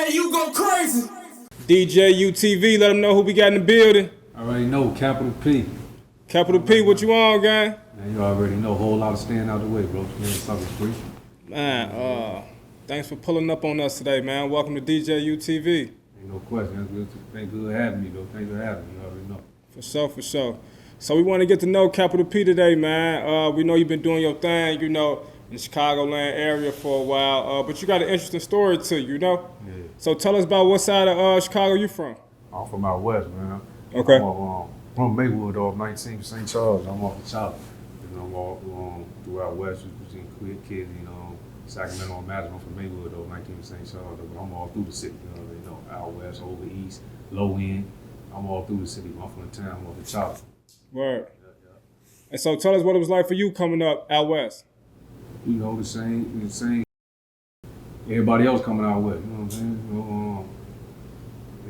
DJ, you go crazy. DJUTV, let them know who we got in the building. I already know, Kapitol P. Kapitol P, what you on, gang? Man, you already know, a whole lot of staying out the way, bro. Man, something free. Man, thanks for pulling up on us today, man. Welcome to DJUTV. Ain't no question. Thank good having me, though. Thanks for having me. You already know. For sure. So we want to get to know Kapitol P today, man. We know you've been doing your thing, in the Chicagoland area for a while, but you got an interesting story too, Yeah. So tell us about what side of Chicago you from. I'm from out west, man. Okay. I'm from Maywood, off 19th St. Charles. I'm off the Chopper. I'm all throughout west. You can see kids, Sacramento and Madison. I'm from Maywood, though, 19th St. Charles. But I'm all through the city, out west, over east, low end. I'm all through the city. I'm from the town, I'm off the Chopper. Word. Yeah. And so tell us what it was like for you coming up out west. The same. Everybody else coming out west, you know what I'm saying?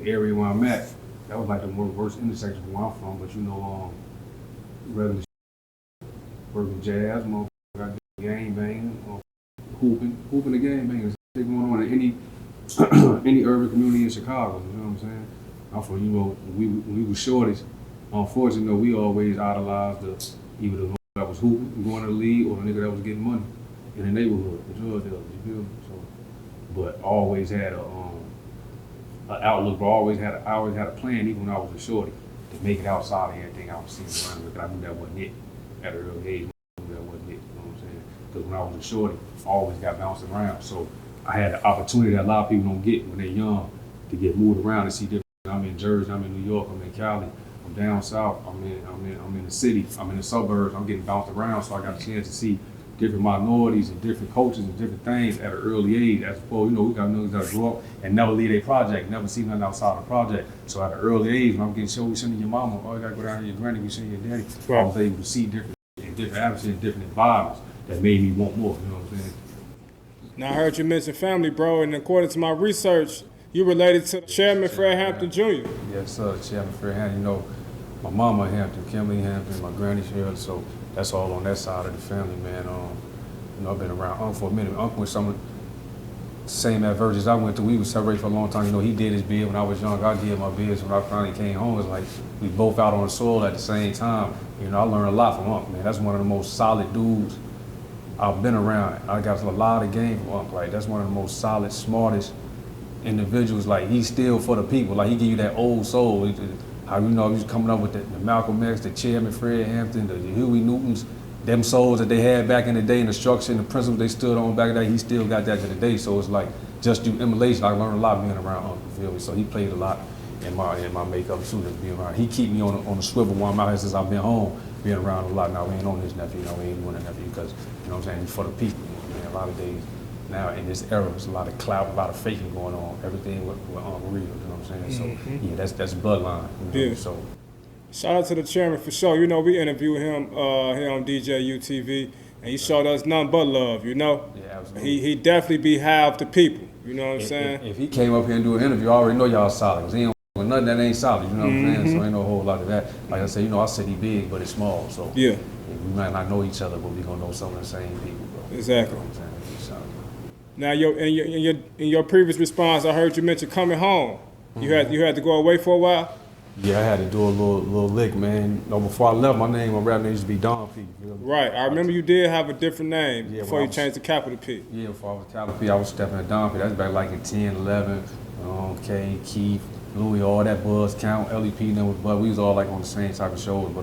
The area where I'm at, that was like the worst intersection from where I'm from. But regular working jazz, got gang banging, hooping the gang banging. They're going on in any urban community in Chicago. You know what I'm saying? I'm from, when we were shorties. Unfortunately, we always idolized either the that was hooping, going to the league, or the nigga that was getting money in the neighborhood, the drug dealers, you feel me? So, but always had an outlook, but I always had a plan, even when I was a shorty, to make it outside of everything I was seeing around me. But I knew that wasn't it at an early age. I knew that wasn't it, you know what I'm saying? Because when I was a shorty, I always got bounced around. So I had the opportunity that a lot of people don't get when they're young to get moved around and see different. I'm in Jersey, I'm in New York, I'm in Cali. I'm down south, I'm in the city, I'm in the suburbs, I'm getting bounced around, so I got a chance to see different minorities and different cultures and different things at an early age. As opposed, we got niggas that grow up and never leave a project, never see nothing outside of the project. So at an early age, when I'm getting shown, we sending your mama, you gotta go down to your granny, we send your daddy. Right. I was able to see different atmospheres, different environments that made me want more, you know what I'm saying? Now I heard you mention family, bro, and according to my research, you related to Chairman Fred Hampton Jr. Yes, sir, Chairman Fred Hampton. My mama Hampton, Kimberly Hampton, my granny Shirley, so that's all on that side of the family, man. I've been around Uncle for a minute. Uncle was some of the same adversities I went through. We was separated for a long time. He did his bid when I was young. I did my bids when I finally came home. It's like we both out on the soil at the same time. I learned a lot from Uncle, man. That's one of the most solid dudes I've been around. I got a lot of game from Uncle. Like, that's one of the most solid, smartest individuals. Like, he's still for the people. Like, he give you that old soul. How he was coming up with the Malcolm X, the Chairman Fred Hampton, the Huey Newtons, them souls that they had back in the day, and the structure and the principles they stood on back in the day, he still got that to the day. So it's like, just through emulation, I learned a lot being around Uncle, feel me? So he played a lot in my makeup too, being around. He keep me on the swivel while I'm out here since I've been home, being around a lot. Now we ain't on his nephew, we ain't doing a nephew because, he's for the people. A lot of days now in this era, there's a lot of clout, a lot of faking going on, everything with real, you know what I'm saying? So that's bloodline. Yeah. So shout out to the chairman for sure. We interviewed him here on DJUTV, and he showed us nothing but love. Yeah, absolutely. He definitely behaved to people. You know what I'm saying? If he came up here and do an interview, I already know y'all solid. Cause he ain't with nothing that ain't solid. You know what I'm saying? So ain't no whole lot of that. Like I said, our city big, but it's small. So yeah, we might not know each other, but we gonna know some of the same people, bro. Exactly. You know what I'm saying? Now, in your previous response, I heard you mention coming home. You had to go away for a while. Yeah, I had to do a little lick, man. Before I left, my rap name used to be Don P. Right. I remember you did have a different name before you changed to Kapitol P. Yeah, before I was Kapitol P, I was stepping at Don P. That's back like in 10, 11. K, Keith, Louis, all that Buzz Count, LEP, but we was all like on the same type of shows. But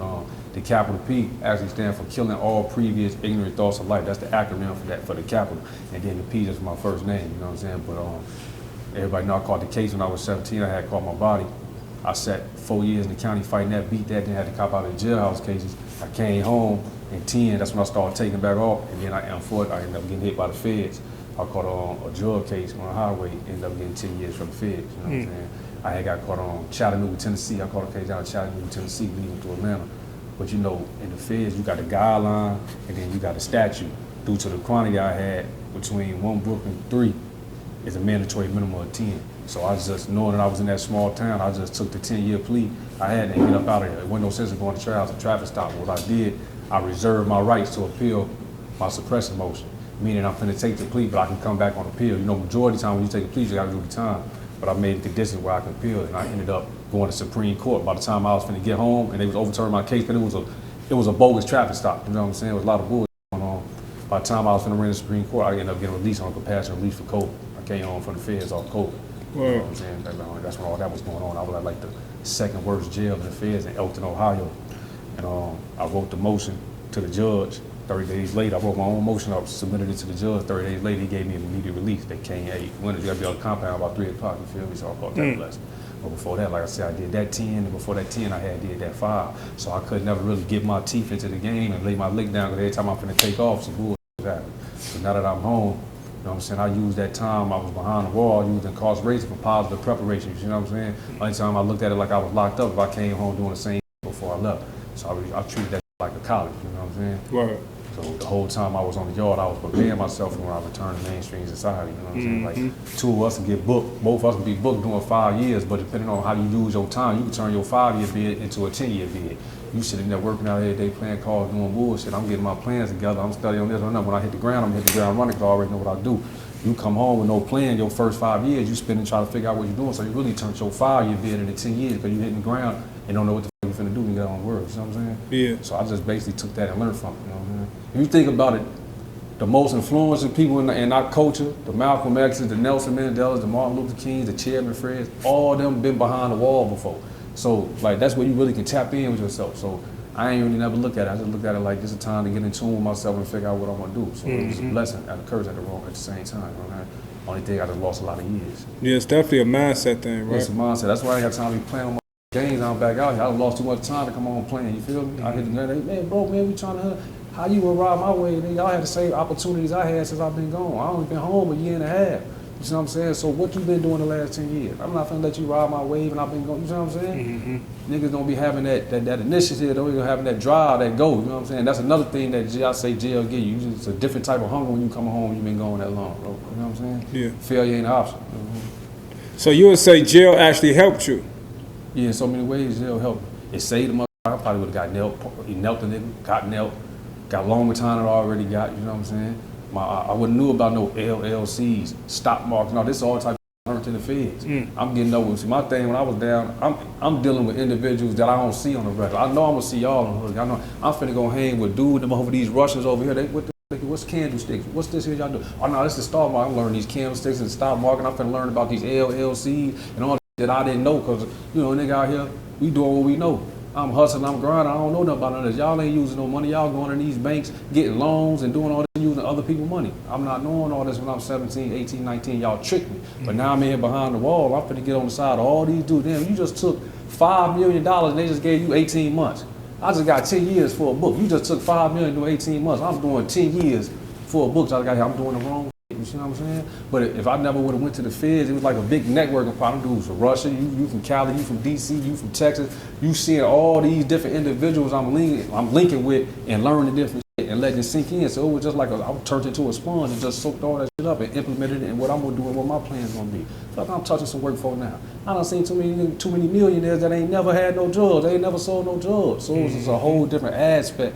the Kapitol P actually stands for killing all previous ignorant thoughts of life. That's the acronym for the Kapitol. And then the P is my first name, you know what I'm saying? But everybody know I caught the case when I was 17. I had caught my body. I sat 4 years in the county fighting that, beat that, then had to cop out of the jailhouse cases. I came home in 10, that's when I started taking back off. And then I ended up getting hit by the feds. I caught a drug case on a highway, ended up getting 10 years from the feds, you know what I'm saying? I had got caught on Chattanooga, Tennessee. I caught a case down in Chattanooga, Tennessee, leading to Atlanta. But in the feds, you got the guideline, and then you got the statute. Due to the quantity I had between 1 book and 3, is a mandatory minimum of 10. So I just, knowing that I was in that small town, I just took the 10-year plea. I had to get up out of there. It wasn't no sense of going to trial. It was a traffic stop. What I did, I reserved my rights to appeal my suppression motion. meaning I'm finna take the plea, but I can come back on appeal. You know, majority of the time when you take a plea, you gotta do the time. But I made the conditions where I can appeal, and I ended up going to Supreme Court. By the time I was finna get home, and they was overturning my case, because it was a bogus traffic stop. You know what I'm saying? It was a lot of bullshit going on. By the time I was finna run to the Supreme Court, I ended up getting released on compassionate release for COVID. I came home from the feds off COVID. You know what I'm saying? That's when all that was going on. I was at like the second worst jail in the feds in Elkton, Ohio. And I wrote the motion to the judge. 30 days later, I wrote my own motion up, submitted it to the judge. 30 days later, he gave me an immediate release. They came, hey, when did you gotta be on the compound about 3 o'clock, you feel me? So I caught that blessing. But before that, like I said, I did that 10, and before that 10, I did that 5. So I could never really get my teeth into the game and lay my leg down, because every time I'm finna take off, some bullshit happened. So now that I'm home, you know what I'm saying, I used that time I was behind the wall, I used incarceration for positive preparation, you know what I'm saying? Only time I looked at it like I was locked up, if I came home doing the same before I left. So I treated that like a college, you know what I'm saying? Right. So the whole time I was on the yard, I was preparing myself for when I returned to mainstream society. You know what I'm saying? Like 2 of us can get booked, both of us can be booked doing 5 years, but depending on how you use your time, you can turn your 5-year bid into a 10-year bid. You sitting there working out every day, playing cards, doing bullshit. I'm getting my plans together. I'm studying on this or nothing. When I hit the ground, I'm hitting the ground running, because I already know what I do. You come home with no plan, your first 5 years, you spend and try to figure out what you're doing. So you really turned your 5-year bid into 10 years, because you hitting the ground and don't know what the fuck you're finna do when you get on work. You know what I'm saying? Yeah. So I just basically took that and learned from it. You know what I'm saying? If you think about it, the most influential people in our culture, the Malcolm X's, the Nelson Mandelas, the Martin Luther Kings, the Chairman Freds, all of them been behind the wall before. So like that's where you really can tap in with yourself. So I ain't really never look at it. I just look at it like this is a time to get in tune with myself and figure out what I'm gonna do. So it was a blessing and a curse at the same time. You know? Only thing I just lost a lot of years. Yeah, it's definitely a mindset thing, right? It's a mindset. That's why I ain't got time to be playing on my games. I'm back out here. I lost too much time to come on playing. You feel me? I hit the gun. Man, bro, man, we trying to. How you gonna ride my way? Y'all had the same opportunities I had since I've been gone. I only been home a year and a half. You know what I'm saying? So what you been doing the last 10 years? I'm not finna let you ride my wave and I've been gone. You know what I'm saying? Niggas don't be having that initiative, don't be having that drive, that go. You know what I'm saying? That's another thing that I say jail give you. It's a different type of hunger when you come home and you've been gone that long, bro. You know what I'm saying? Yeah. Failure ain't an option. So you would say jail actually helped you? Yeah, in so many ways jail helped. It saved the motherfucker. I probably would have got nailed. He knelt the nigga, got nailed. Got longer time than I already got, you know what I'm saying? I wouldn't knew about no LLCs, stock markets, no, this all type of learned in the feds. I'm getting over. See, my thing when I was down, I'm dealing with individuals that I don't see on the record. I know I'm gonna see y'all on the hood. I know I'm finna go hang with dude them over these Russians over here. What's candlesticks? What's this here y'all do? Oh no, this is the stock market. I'm learning these candlesticks and the stock market. I'm finna learn about these LLCs and all that I didn't know, because you know, nigga out here, we doing what we know. I'm hustling, I'm grinding, I don't know nothing about none of this. Y'all ain't using no money, y'all going in these banks, getting loans and doing all this, using other people's money. I'm not knowing all this when I'm 17, 18, 19, y'all tricked me. But now I'm in here behind the wall, I'm finna get on the side of all these dudes. Damn, you just took $5 million and they just gave you 18 months. I just got 10 years for a book. You just took $5 million doing 18 months. I'm doing 10 years for a book. I'm doing the wrong. You see what I'm saying? But if I never would have went to the feds, it was like a big networking problem. Dudes from Russia, you from Cali, you from DC, you from Texas. You seeing all these different individuals I'm linking with and learning different shit and letting it sink in. So it was just like I turned into a sponge and just soaked all that shit up and implemented it in what I'm gonna do and what my plan's gonna be. So I'm touching some work for now. I done seen too many millionaires that ain't never had no drugs. They ain't never sold no drugs. So it was just a whole different aspect.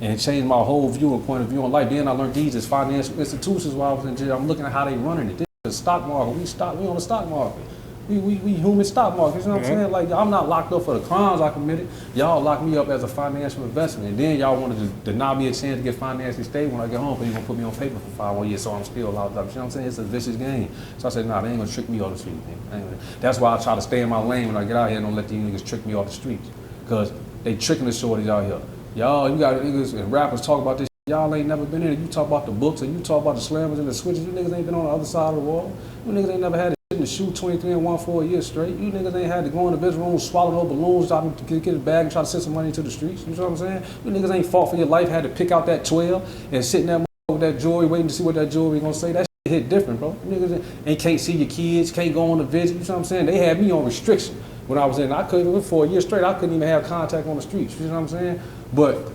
And it changed my whole view and point of view on life. Then I learned these as financial institutions while I was in jail. I'm looking at how they running it. This is the stock market. We on the stock market. We human stock market. You know what I'm saying? Like, I'm not locked up for the crimes I committed. Y'all locked me up as a financial investment. And then y'all wanted to deny me a chance to get financially stable when I get home, but you're going to put me on paper for 5 more years, so I'm still locked up. You know what I'm saying? It's a vicious game. So I said, nah, they ain't going to trick me off the street, man. That's why I try to stay in my lane when I get out here and don't let these niggas trick me off the streets. Because they tricking the shorties out here. Y'all, you got niggas and rappers talk about this shit. Y'all ain't never been in it. You talk about the books and you talk about the slammers and the switches. You niggas ain't been on the other side of the wall. You niggas ain't never had to shit in the shoe 23 and 1 for a year straight. You niggas ain't had to go in the bedroom, swallow no balloons, try to get a bag and try to send some money into the streets. You know what I'm saying? You niggas ain't fought for your life, had to pick out that 12 and sit in that with that jewelry, waiting to see what that jewelry gonna say. That shit hit different, bro. You niggas ain't can't see your kids, can't go on a visit. You know what I'm saying? They had me on restriction when I was in. I couldn't even for a year straight. I couldn't even have contact on the streets. You know what I'm saying? But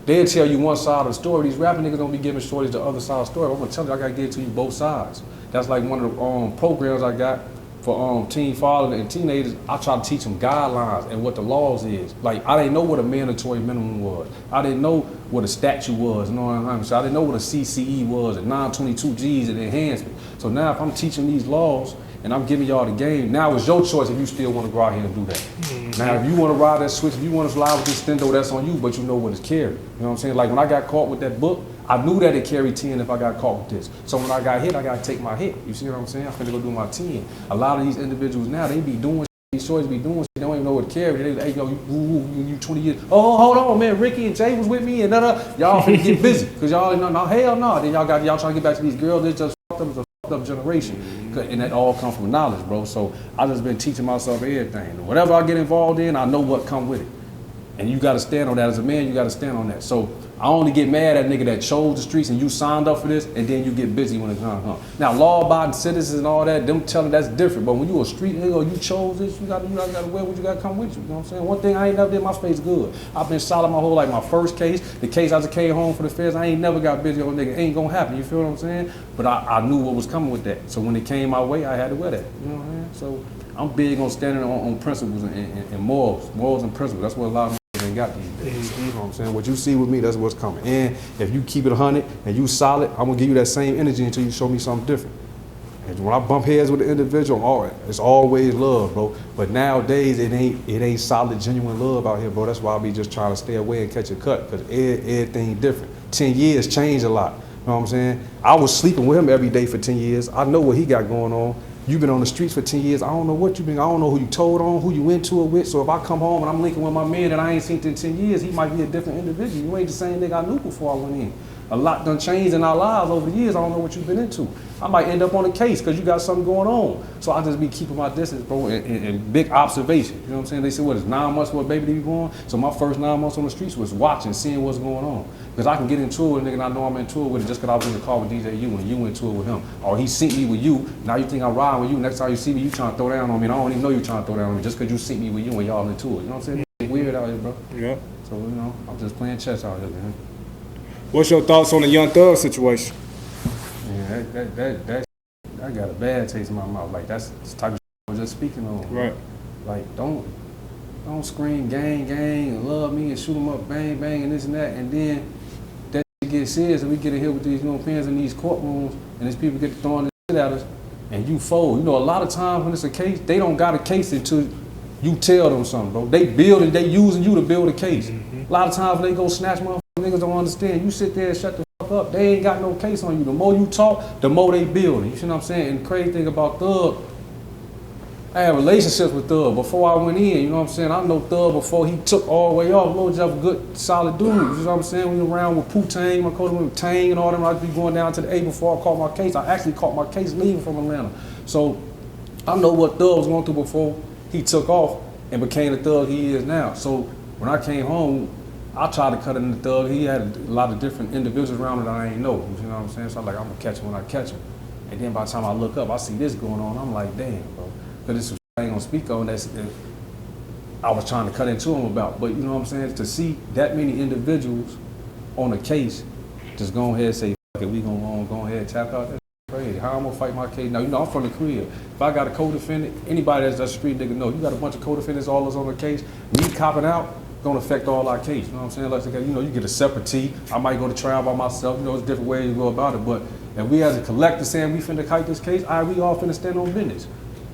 they'll tell you one side of the story. These rapping niggas don't be giving shorties the other side of the story. I'm gonna tell you, I gotta get it to you both sides. That's like one of the programs I got for teen fathers and teenagers, I try to teach them guidelines and what the laws is. Like, I didn't know what a mandatory minimum was. I didn't know what a statute was, you know what I'm saying? I didn't know what a CCE was, and 922Gs and enhancement. So now if I'm teaching these laws and I'm giving y'all the game, now it's your choice if you still want to go out here and do that. Mm-hmm. Now if you want to ride that switch, if you want to slide with this stendo, that's on you, but you know what it's carried. You know what I'm saying? Like when I got caught with that book, I knew that it carried 10 if I got caught with this. So when I got hit, I got to take my hit. You see what I'm saying? I'm finna go do my 10. A lot of these individuals now, they be doing shit, these shorties be doing shit, they don't even know what it carried. They, hey, yo, you 20 years. Oh, hold on, man, Ricky and Jay was with me and y'all finna get busy. Cause y'all ain't no, hell no. Then y'all trying to get back to these girls, they just fucked up as a fucked up generation. And that all come from knowledge, bro. So I just been teaching myself everything. Whatever I get involved in, I know what come with it. And you got to stand on that. As a man, you got to stand on that. So I only get mad at nigga that chose the streets and you signed up for this, and then you get busy when it's time. Now, law-abiding citizens and all that, them telling that's different. But when you a street nigga, you chose this, you got to wear what you got to come with you. You know what I'm saying? One thing I ain't never did my face good. I've been solid my whole life. My first case, the case I just came home for the feds, I ain't never got busy on nigga. It ain't gonna happen. You feel what I'm saying? But I knew what was coming with that. So when it came my way, I had to wear that. You know what I'm saying? So I'm big on standing on principles and morals and principles. That's what a lot of ain't got these days. You know what I'm saying? What you see with me, that's what's coming. And if you keep it 100 and you solid, I'm gonna give you that same energy until you show me something different. And when I bump heads with the individual, it's always love, bro. But nowadays, it ain't solid, genuine love out here, bro. That's why I be just trying to stay away and catch a cut, because everything different. 10 years changed a lot. You know what I'm saying? I was sleeping with him every day for 10 years. I know what he got going on. You've been on the streets for 10 years. I don't know what you've been. I don't know who you told on, who you went to it with. So if I come home and I'm linking with my man that I ain't seen in 10 years, he might be a different individual. You ain't the same nigga I knew before I went in. A lot done changed in our lives over the years. I don't know what you've been into. I might end up on a case because you got something going on. So I just be keeping my distance, bro, and big observation. You know what I'm saying? They say, what, it's 9 months for a baby to be born? So my first 9 months on the streets was watching, seeing what's going on. Because I can get into it with a nigga and I know I'm into it with it just because I was in the car with DJU and you into it with him. Or he seen me with you, now you think I'm riding with you. Next time you see me, you trying to throw down on me. And I don't even know you trying to throw down on me just because you see me with you and y'all into it. You know what I'm saying? It's weird out here, bro. Yeah. So, you know, I'm just playing chess out here, man. What's your thoughts on the Young Thug situation? Yeah, that I got a bad taste in my mouth. Like, that's the type of shit I was just speaking on. Right. Like, don't scream gang, and love me and shoot them up, bang, bang, and this and that. And then that shit gets serious and we get in here with these, you know, pens in these courtrooms and these people get throwing this shit at us and you fold. You know, a lot of times when it's a case, they don't got a case until you tell them something, bro. They building, they using you to build a case. Mm-hmm. A lot of times when they go snatch motherfuckers, niggas don't understand. You sit there and shut the fuck up. They ain't got no case on you. The more you talk, the more they build. You see what I'm saying? And the crazy thing about Thug, I had relationships with Thug before I went in. You know what I'm saying? I know Thug before he took all the way off. Lord, just a good, solid dude. You know what I'm saying? We were around with Poo-Tang, my cousin with Tang and all them. I'd be going down to the A before I caught my case. I actually caught my case leaving from Atlanta. So I know what Thug was going through before he took off and became the Thug he is now. So when I came home, I tried to cut in the Thug. He had a lot of different individuals around him that I ain't know. You know what I'm saying? So I'm like, I'm gonna catch him when I catch him. And then by the time I look up, I see this going on. I'm like, damn, bro. Because this is I ain't gonna speak on that I was trying to cut into him about. But you know what I'm saying? To see that many individuals on a case, just go ahead and say, fuck it, we gonna go ahead and tap out. That's crazy. How I'm gonna fight my case? Now, you know, I'm from the crib. If I got a co-defendant, anybody that's a street nigga know, you got a bunch of co-defendants all us on the case, me copping out, gonna affect all our case. You know what I'm saying? Like, you know, you get a separate T. I might go to trial by myself. You know, it's different ways to go about it. But if we as a collective saying we finna kite this case, we all finna stand on business.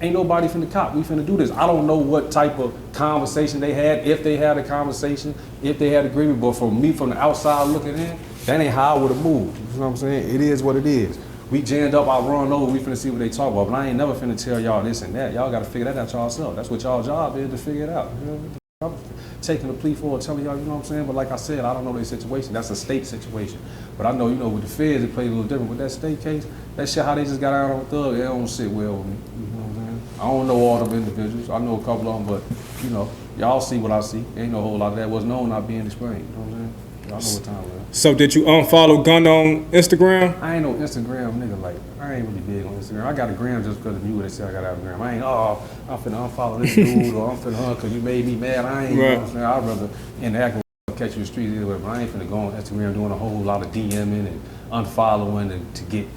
Ain't nobody finna cop. We finna do this. I don't know what type of conversation they had, if they had a conversation, if they had agreement. But for me, from the outside looking in, that ain't how I would have moved. You know what I'm saying? It is what it is. We jammed up, I run over, we finna see what they talk about. But I ain't never finna tell y'all this and that. Y'all gotta figure that out yourself. That's what y'all job is, to figure it out. You know? I'm taking a plea for telling y'all, you know what I'm saying? But like I said, I don't know their situation. That's a state situation. But I know, you know, with the feds, it plays a little different. With that state case, that shit, how they just got out on Thug, it don't sit well with me. You know what I'm saying? I don't know all them individuals. I know a couple of them, but, you know, y'all see what I see. Ain't no whole lot of that was known not being explained. You know what I'm saying? Y'all know what time it is. So did you unfollow Gunna on Instagram? I ain't no Instagram nigga. Like, I ain't really big on Instagram. I got a gram just because of you. They say I got to have a gram. I ain't, I'm finna unfollow this dude or I'm finna because you made me mad. I ain't, right. You know what I'm saying? I'd rather interact with catch you in the streets either way. But I ain't finna go on Instagram doing a whole lot of DMing and unfollowing and to get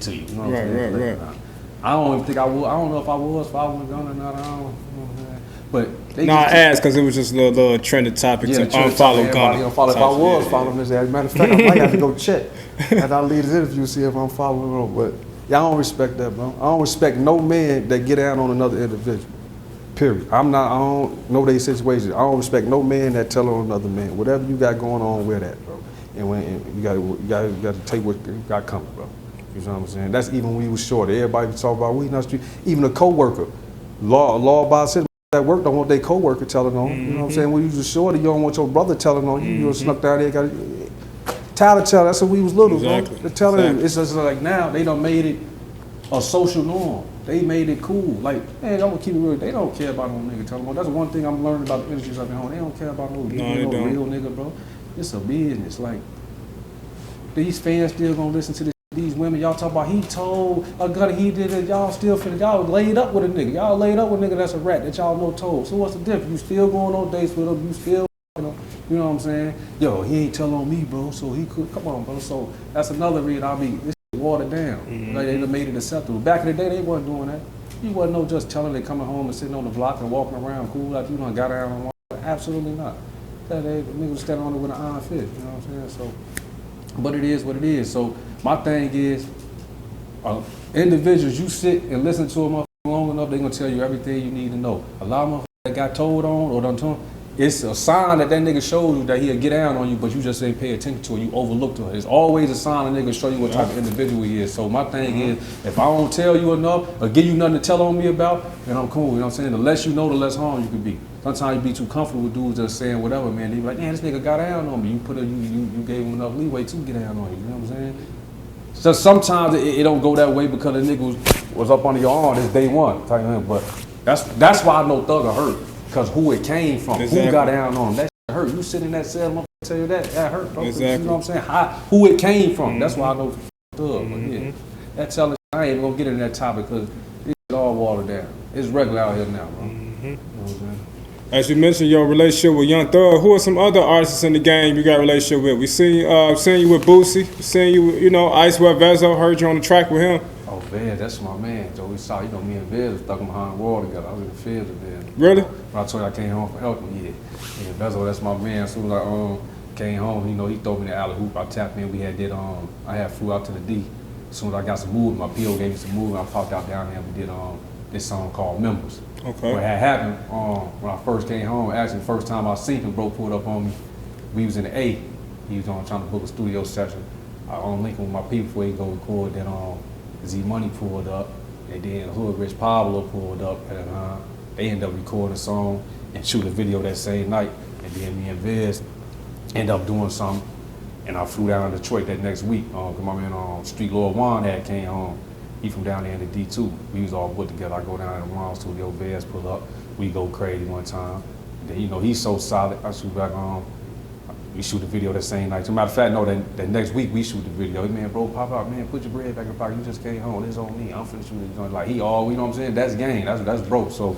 to you. You know what I'm saying? Right. I don't even think I would. I don't know if I was following Gunna or not. I don't. You know what I'm saying? But they I asked because it was just a little trending topic to unfollow Gunna. If I was following this, as a matter of fact, I might have to go check after I leave this interview, see if I'm following him. But yeah, I don't respect that, bro. I don't respect no man that get down on another individual. Period. I don't know their situation. I don't respect no man that tell on another man. Whatever you got going on, wear that, bro. And you got to take what you got coming, bro. You know what I'm saying? That's even when we was short. Everybody was talking about we not street. Even a coworker, law about citizen at work don't want their coworker telling on. You know what I'm saying? When you was shorty, you don't want your brother telling on you. You snuck down there. Tyler tell. That's when we was little, bro. They're telling him. It's just like now they done made it a social norm. They made it cool. Like, man, I'm gonna keep it real. They don't care about no nigga telling them. That's one thing I'm learning about the industries I've been on. They don't care about no real nigga, bro. It's a business. Like, these fans still gonna listen to these women. Y'all talk about he told a Gunna he did it. Y'all still finna. Y'all laid up with a nigga. Y'all laid up with a nigga that's a rat that y'all know told. So what's the difference? You still going on dates with him. You still, you know what I'm saying? Yo, he ain't tell on me, bro. So he could. Come on, bro. So that's another reason I mean. Watered down. Like they done made it acceptable. Back in the day, they wasn't doing that. You wasn't no just telling they coming home and sitting on the block and walking around cool like you done got down and walk. Absolutely not. That nigga was standing on it with an iron fist. You know what I'm saying? So, but it is what it is. So my thing is, individuals, you sit and listen to them long enough, they gonna tell you everything you need to know. A lot of motherfuckers that got told on or done told, it's a sign that nigga showed you that he'll get down on you, but you just ain't pay attention to it. You overlooked it. It's always a sign a nigga show you what type of individual he is. So my thing is, if I don't tell you enough or give you nothing to tell on me about, then I'm cool. You know what I'm saying? The less you know, the less harm you can be. Sometimes you be too comfortable with dudes just saying whatever, man. They be like, man, this nigga got down on me. You gave him enough leeway to get down on you. You know what I'm saying? So sometimes it don't go that way because the nigga was up under your arm. It's day one. But that's why I know Thugger hurt. Because who it came from, who got down on him. That shit hurt. You sit in that cell, motherfucker tell you that hurt, bro. Exactly. You know what I'm saying? Who it came from. That's why I know Thug. But yeah, that telling I ain't gonna get into that topic because it's all watered down. It's regular out here now, bro. You know what I'm saying? As you mentioned your relationship with Young Thug, who are some other artists in the game you got a relationship with? We seen you with Boosie, seen you, Ice Web Vezo, heard you on the track with him. Oh, Vez, that's my man. So we saw, me and Vez was stuck behind the wall together. I was in the field with Vez. Really? When I told you I came home from helping, yeah. And Vezo, that's my man. As soon as I came home, he threw me the alley hoop. I tapped in. We had I flew out to the D. As soon as I got some movement, my PO gave me some movement. I popped out down there. We did this song called Members. Okay. What had happened when I first came home, actually the first time I seen him, bro pulled up on me. We was in the A. He was trying to book a studio session. I linking with my people before he go record. Then Z Money pulled up, and then Hood Rich Pablo pulled up, and they ended up recording a song and shoot a video that same night. And then me and Vez ended up doing something, and I flew down to Detroit that next week. Cause my man Street Lord Juan had came home. He from down there in the D2. We was all put together. I go down to the Juan studio, Vez pull up. We go crazy one time. And then he's so solid. I shoot back on. We shoot the video that same night. As a matter of fact, no, that next week we shoot the video. Hey, man, bro, pop out, man, put your bread back in the pocket. You just came home. It's on me. I'm finna shoot the joint. Like, you know what I'm saying? That's gang. That's broke. So,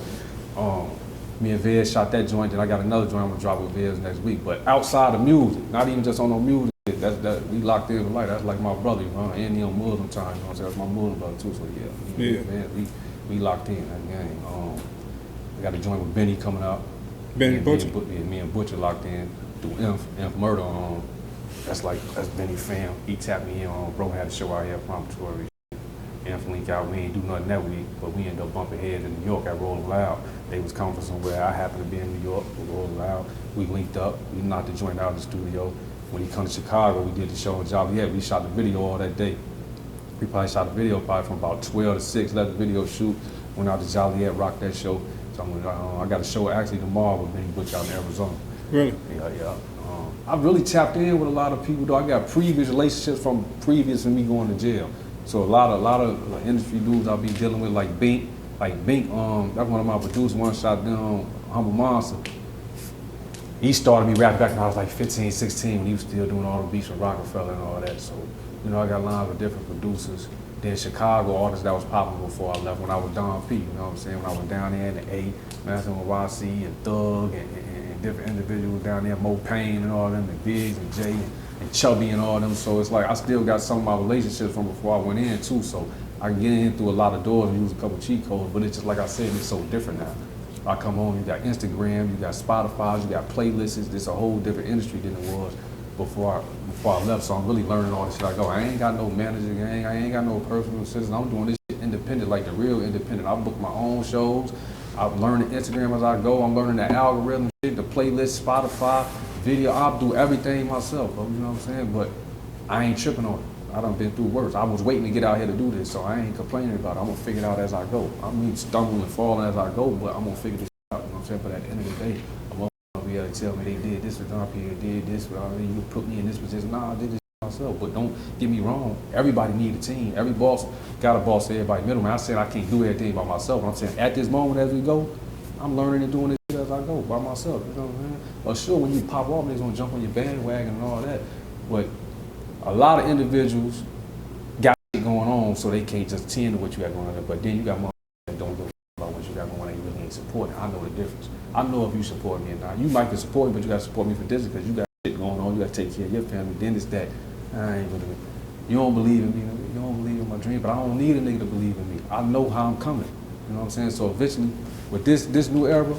me and Vez shot that joint. Then I got another joint I'm gonna drop with Vez next week. But outside of music, not even just on no music, we locked in with light. That's like my brother, and he on Muslim time. You know what I'm saying? That's my Muslim brother too. So yeah. Man, we locked in that game. We got a joint with Benny coming out. Benny Butcher. Me and Butcher locked in. Through Inf Murder that's Benny fam. He tapped me in bro had a show out here promptory. Inf link out, we ain't do nothing that week, but we ended up bumping heads in New York at Rolling Loud. They was coming from somewhere. I happened to be in New York with Rolling Loud. We linked up, we knocked the joint out of the studio. When he come to Chicago, we did the show in Joliet. We shot the video all that day. We probably shot the video from about 12 to 6, let the video shoot, went out to Joliet, rocked that show. So I got a show actually tomorrow with Benny Butcher out in Arizona. Really? Yeah. I've really tapped in with a lot of people, though. I got previous relationships from previous to me going to jail. So a lot of industry dudes I'll be dealing with, like Bink. That's one of my producers, one shot down, Humble Monster. He started me rapping back when I was like 15, 16, when he was still doing all the beats with Rockefeller and all that. So, I got lines with different producers. Then Chicago artists that was popping before I left when I was Don P, you know what I'm saying? When I was down there in the A, messing with YC and Thug and different individuals down there, Mo Payne and all them, and Biggs and Jay and Chubby and all them. So it's like I still got some of my relationships from before I went in too. So I can get in through a lot of doors and use a couple cheat codes, but it's just like I said, it's so different now. I come home, you got Instagram, you got Spotify, you got playlists. It's a whole different industry than it was before I left. So I'm really learning all this shit. I go, I ain't got no manager, I ain't got no personal assistant. I'm doing this shit independent, like the real independent. I book my own shows. I'm learning Instagram as I go. I'm learning the algorithm shit, the playlist, Spotify, video. I'll do everything myself, bro. You know what I'm saying? But I ain't tripping on it. I done been through worse. I was waiting to get out here to do this, so I ain't complaining about it. I'm gonna figure it out as I go. I mean, stumbling and falling as I go, but I'm gonna figure this out. You know what I'm saying? But at the end of the day, I'm gonna be able to tell me they did this with RP, did this, you put me in this position. Nah, I did this myself. But don't get me wrong. Everybody need a team. Every boss got a boss. Everybody middleman. I said I can't do everything by myself. I'm saying at this moment as we go, I'm learning and doing this shit as I go by myself. You know what I'm saying? Well, sure, when you pop off, niggas gonna jump on your bandwagon and all that. But a lot of individuals got shit going on, so they can't just tend to what you got going on. But then you got motherfuckers that don't go about what you got going on and you really ain't supporting. I know the difference. I know if you support me or not. You might can support me, but you got to support me for this because you got shit going on. You got to take care of your family. Then it's that. I ain't gonna. You don't believe in me. You don't believe in my dream, but I don't need a nigga to believe in me. I know how I'm coming. You know what I'm saying? So eventually, with this new era,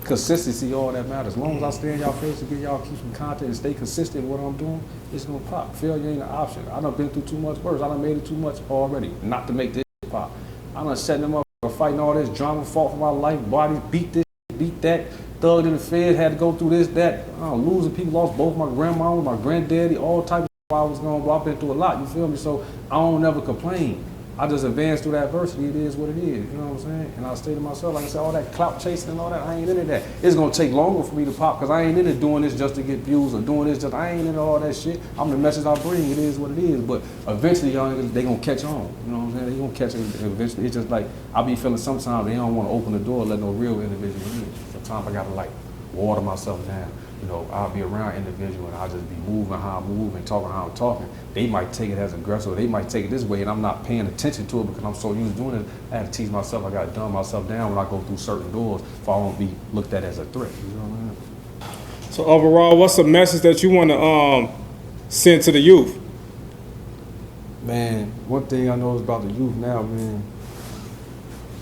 consistency, all that matters. As long as I stay in y'all face and get y'all keep some content and stay consistent with what I'm doing, it's gonna pop. Failure ain't an option. I done been through too much worse. I done made it too much already not to make this pop. I done set them up fighting all this drama, fought for my life, bodies, beat this, beat that, thugged in the Fed, had to go through this, that. Losing people, lost both my grandmama, my granddaddy, all types of while I was going, I've been through a lot, you feel me? So I don't never complain. I just advance through that adversity. It is what it is, you know what I'm saying? And I stay to myself, like I said, all that clout chasing and all that, I ain't into that. It's gonna take longer for me to pop, because I ain't into doing this just to get views or doing this just, I ain't into all that shit. I'm the message I bring, it is what it is. But eventually, y'all, they gonna catch on, you know what I'm saying? They gonna catch it eventually. It's just like, I be feeling sometimes they don't wanna open the door, let no real individual in. Sometimes I gotta like water myself down. You know, I'll be around individual and I'll just be moving how I'm moving, talking how I'm talking. They might take it as aggressive, they might take it this way, and I'm not paying attention to it because I'm so used to doing it. I have to teach myself, I gotta dumb myself down when I go through certain doors if I won't be looked at as a threat. You know what I mean? So overall, what's the message that you want to send to the youth? Man, one thing I know is about the youth now, man,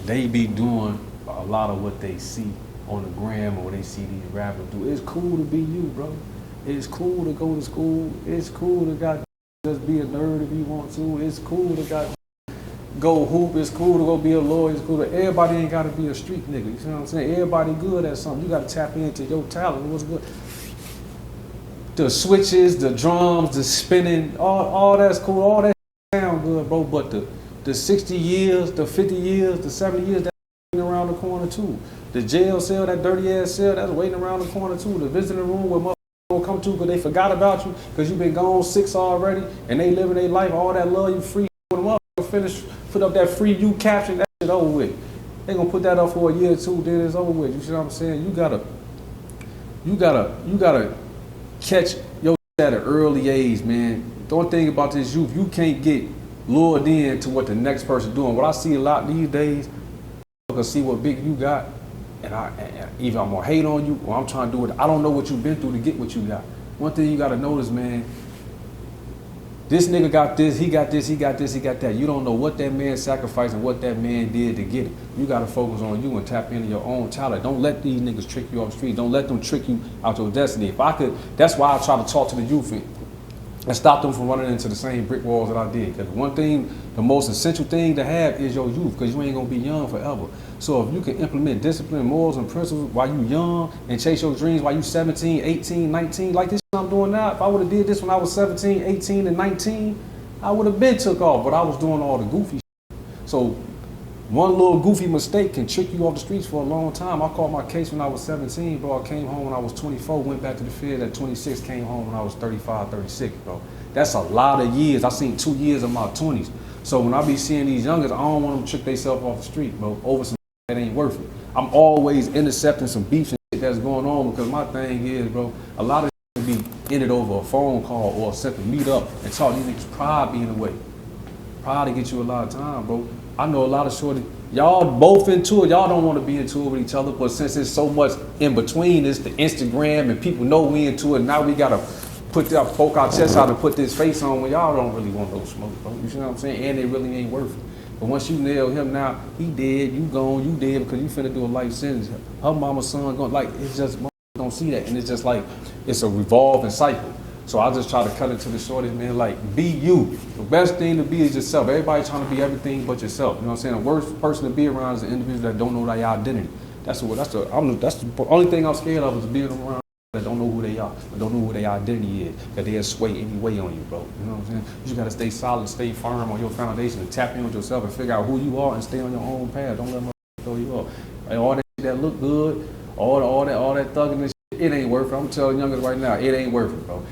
they be doing a lot of what they see on the gram or when they see these rappers do. It's cool to be you, bro. It's cool to go to school. It's cool to just be a nerd if you want to. It's cool to go hoop. It's cool to go be a lawyer. It's cool to, everybody ain't got to be a street nigga. You see what I'm saying? Everybody good at something. You got to tap into your talent. What's good? The switches, the drums, the spinning, all that's cool. All that sound good, bro. But the 60 years, the 50 years, the 70 years, that's around the corner too. The jail cell, that dirty ass cell, that's waiting around the corner too. The visiting room where motherfuckers don't come to because they forgot about you because you been gone 6 already and they living their life, all that love you free. When the motherfucker finish, put up that free you caption, that shit over with. They gonna put that up for a year or two, then it's over with. You see what I'm saying? You gotta catch your at an early age, man. Don't think about this youth. You can't get lured in to what the next person doing. What I see a lot these days, because see what big you got, and either I'm gonna hate on you or I'm trying to do it. I don't know what you've been through to get what you got. One thing you gotta notice, man, this nigga got this, he got this, he got this, he got that. You don't know what that man sacrificed and what that man did to get it. You gotta focus on you and tap into your own talent. Don't let these niggas trick you off the street. Don't let them trick you out your destiny. If I could, that's why I try to talk to the youth and stop them from running into the same brick walls that I did. Because one thing, the most essential thing to have is your youth, because you ain't gonna be young forever. So if you can implement discipline, morals, and principles while you young and chase your dreams while you 17, 18, 19, like this I'm doing now, if I would have did this when I was 17, 18, and 19, I would have been took off, but I was doing all the goofy shit. So one little goofy mistake can trick you off the streets for a long time. I caught my case when I was 17, bro. I came home when I was 24, went back to the field at 26, came home when I was 35, 36, bro. That's a lot of years. I seen 2 years of my 20s. So when I be seeing these youngers, I don't want them to trick themselves off the street, bro, over some that ain't worth it. I'm always intercepting some beef and shit that's going on because my thing is, bro, a lot of shit be in it over a phone call or something, meet up and talk. These niggas pride be in the way. Pride to get you a lot of time, bro. I know a lot of shorty, y'all both into it. Y'all don't want to be into it with each other, but since there's so much in between, it's the Instagram and people know we into it. Now we gotta poke our chest out and put this face on when y'all don't really want no smoke, bro. You see what I'm saying? And it really ain't worth it. But once you nail him now, he dead, you gone, you dead because you finna do a life sentence. Her mama's son going, like, it's just, don't see that. And it's just like, it's a revolving cycle. So I just try to cut it to the shortest, man, like, be you. The best thing to be is yourself. Everybody trying to be everything but yourself. You know what I'm saying? The worst person to be around is the individual that don't know their identity. That's the only thing I'm scared of is being around that don't know who they are, but don't know who their identity is, that they'll sway any way on you, bro. You know what I'm saying? You just gotta stay solid, stay firm on your foundation, and tap in with yourself and figure out who you are and stay on your own path. Don't let them throw you off. Like, all that shit that look good, all that thugging and shit, it ain't worth it. I'm telling youngers right now, it ain't worth it, bro.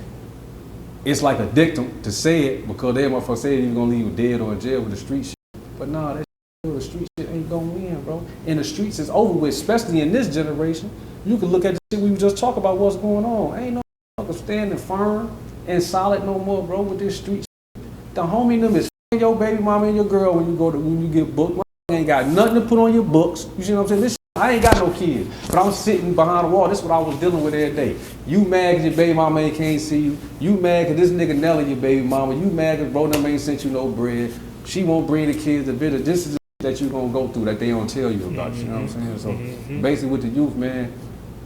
It's like a dictum to say it because they motherfucker say you're gonna leave you dead or in jail with the street shit. But nah, that shit, the street shit ain't gonna win, bro. And the streets is over with, especially in this generation. You can look at the shit we just talk about what's going on. Ain't no motherfucker standing firm and solid no more, bro, with this street shit. The homie them is your baby mama and your girl when you get booked. Ain't got nothing to put on your books. You see what I'm saying? This shit, I ain't got no kids, but I'm sitting behind the wall. This is what I was dealing with every day. You mad because your baby mama ain't can't see you. You mad because this nigga Nelly your baby mama. You mad because bro them ain't sent you no bread. She won't bring the kids to visit. This is the that you gonna go through that they don't tell you about. You know what I'm saying? So basically with the youth, man,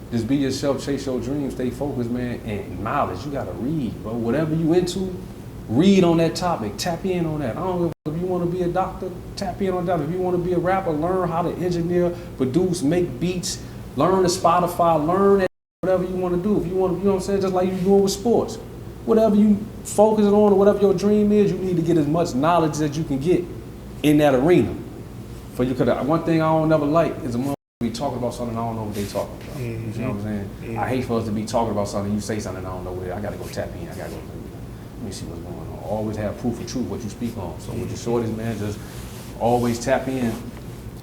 just be yourself, chase your dreams, stay focused, man, and knowledge. You gotta read, bro. Whatever you into, read on that topic. Tap in on that. I don't know if you want to be a doctor, tap in on that. If you want to be a rapper, learn how to engineer, produce, make beats, learn the Spotify, learn that, whatever you want to do. If you want to, you know what I'm saying, just like you doing with sports. Whatever you focus on or whatever your dream is, you need to get as much knowledge as you can get in that arena. For you, because one thing I don't never like is a motherfucker be talking about something I don't know what they talking about. You know what I'm saying? I hate for us to be talking about something, you say something I don't know where. I gotta go tap in. I gotta go. Let me see what's going on. Always have proof of truth what you speak on. So with the shorties, man, just always tap in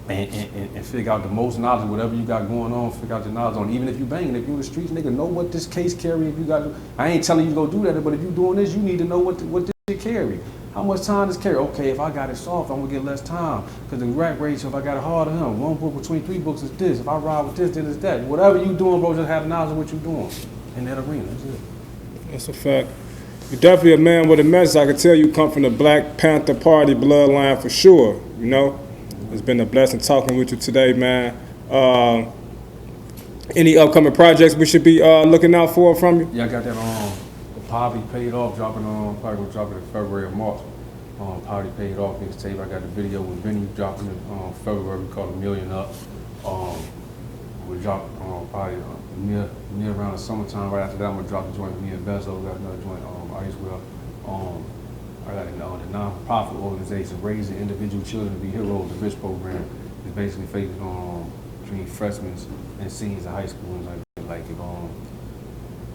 and figure out the most knowledge, whatever you got going on, figure out the knowledge on. Even if you banging, if you in the streets, nigga, know what this case carry. If you got, I ain't telling you to go do that, but if you doing this, you need to know what this shit carry. How much time does carry? Okay, if I got it soft, I'm gonna get less time. Because the rap ratio, if I got it harder, one book between 3 books is this. If I ride with this, then it's that. Whatever you doing, bro, just have knowledge of what you doing in that arena. That's it. That's a fact. You're definitely a man with a message. I can tell you come from the Black Panther Party bloodline for sure, you know? It's been a blessing talking with you today, man. Any upcoming projects we should be looking out for from you? Yeah, I got that Poverty Paid Off, dropping probably gonna drop it in February or March. Poverty Paid Off mixtape. I got the video with Vinny dropping it February. We call it $1 Million Up. We drop probably near around the summertime. Right after that, I'm gonna drop the joint with me and Bezo. We got another joint Icewell. I got the non-profit organization Raising Individual Children to Be Heroes. The RICH program is basically focused on between freshmen and seniors in high school and it's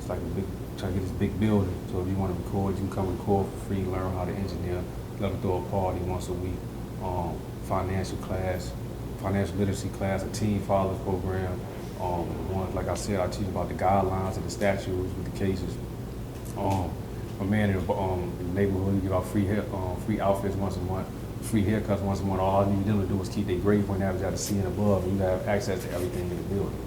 like a big. Try to get this big building, so if you want to record, you can come record for free, learn how to engineer, let them throw a party once a week, financial literacy class, a teen fathers program, like I said, I teach about the guidelines and the statutes with the cases. A man in the neighborhood, you give out free outfits once a month, free haircuts once a month. All you need to do is keep their grade point average at a C and above, and you have access to everything in the building.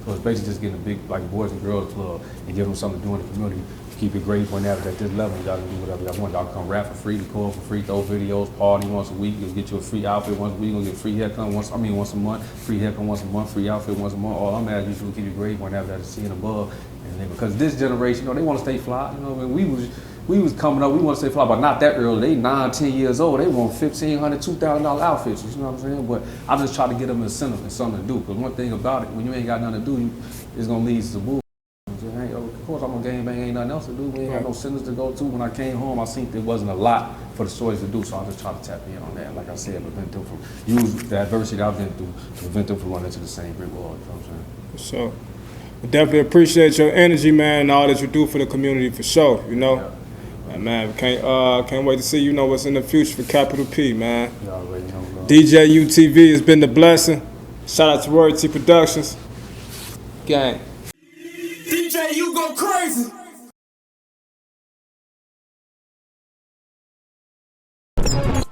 So it's basically just getting a big, like, boys and girls club and give them something to do in the community. Keep your grade point average at this level. Y'all can do whatever y'all want. Y'all can come rap for free, record for free, throw videos, party once a week. You'll get you a free outfit once a week. You'll get free haircut once a month, free haircut once a month, free outfit once a month. All I'm asking you to do is keep your grade point average at a C and above. And because this generation, they want to stay fly. You know, when we was coming up, we want to stay fly, but not that early. They 9, 10 years old. They want $1,500, $2,000 outfits. You know what I'm saying? But I just try to get them incentive and something to do. Because one thing about it, when you ain't got nothing to do, it's gonna lead to bull. Of course, I'm on game bang. Ain't nothing else to do. We ain't got no centers to go to. When I came home, I seen there wasn't a lot for the stories to do. So I just try to tap in on that. Like I said, prevent them from use the adversity I've been through to prevent them from running into the same brick wall. You know what I'm saying? For sure. We definitely appreciate your energy, man, and all that you do for the community, for sure. You know. Yeah. And man, can't wait to see what's in the future for Kapitol P, man. You already know, bro. DJUTV has been the blessing. Shout out to Royalty Productions. Gang. DJ, you go crazy.